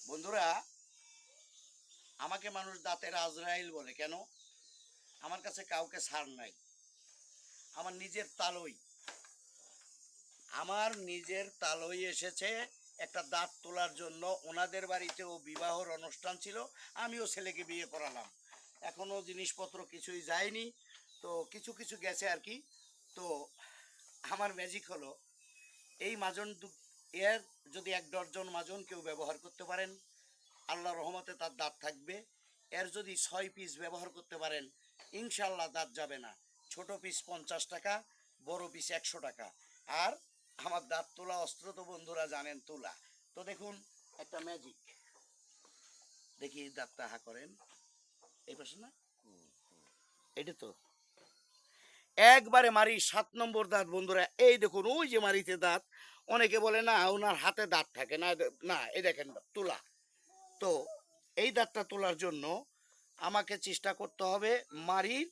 বন্ধুরা, আমাকে মানুষ দাঁতের আজরাইল বলে কেন? আমার কাছে কাউকে ছাড় নাই। আমার নিজের তালই আমার নিজের তালই এসেছে একটা দাঁত তোলার জন্য। ওনাদের বাড়িতেও বিবাহর অনুষ্ঠান ছিল, আমিও ছেলেকে বিয়ে করালাম। এখনো জিনিসপত্র কিছুই যায়নি, তো কিছু কিছু গেছে আর কি। তো আমার ম্যাজিক হলো এই মাজন এর যদি ১ ডজন মাজন কেউ ব্যবহার করতে পারেন, আল্লাহ রহমতে তার দাঁত থাকবে। এর যদি ৬ পিস ব্যবহার করতে পারেন, ইনশাল্লাহ দাঁত যাবে না। ছোট পিস ৫০ টাকা, বড় পিস ১০০ টাকা। আর আমার দাঁত তোলা অস্ত্র তো বন্ধুরা জানেন, তোলা। তো দেখুন একটা ম্যাজিক, দেখি দাঁতটা হা করেন। এই পাশে না, এটা তো একবারে মারি ৭ নম্বর দাঁত বন্ধুরা। এই দেখুন, ওই যে মারিতে দাঁত। অনেকে বলে না ওনার হাতে দাঁত থাকে না, না এই দেখেন তোলা। তো এই দাঁতটা তোলার জন্য আমাকে চেষ্টা করতে হবে মারির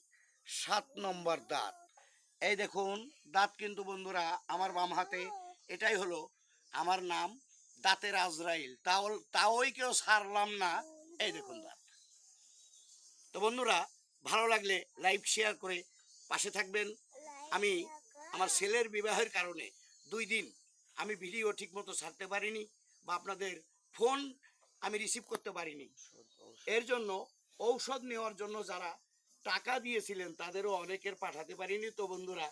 ৭ নম্বর দাঁত। এই দেখুন দাঁত কিন্তু বন্ধুরা আমার বাম হাতে। এটাই হলো আমার নাম, দাঁতের আজরাইল। তাওই কেউ ছাড়লাম না। এই দেখুন দাঁত। তো বন্ধুরা, ভালো লাগলে লাইক শেয়ার করে পাশে থাকবেন। আমি আমার ছেলের বিবাহের কারণে 2 দিন আমি ভিডিও ঠিক মতো ছাড়তে পারিনি, বা আপনাদের ফোন আমি রিসিভ করতে পারিনি। এর জন্য ঔষধ নেওয়ার জন্য যারা টাকা দিয়েছিলেন তাদেরও অনেকের পাঠাতে পারিনি। তো বন্ধুরা,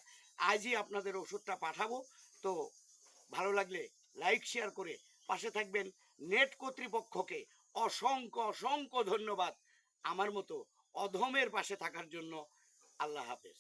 আজই আপনাদের ওষুধটা পাঠাবো। তো ভালো লাগলে লাইক শেয়ার করে পাশে থাকবেন। নেট কর্তৃপক্ষকে অসংখ্য অসংখ্য ধন্যবাদ আমার মতো অধমের পাশে থাকার জন্য। আল্লাহ হাফেজ।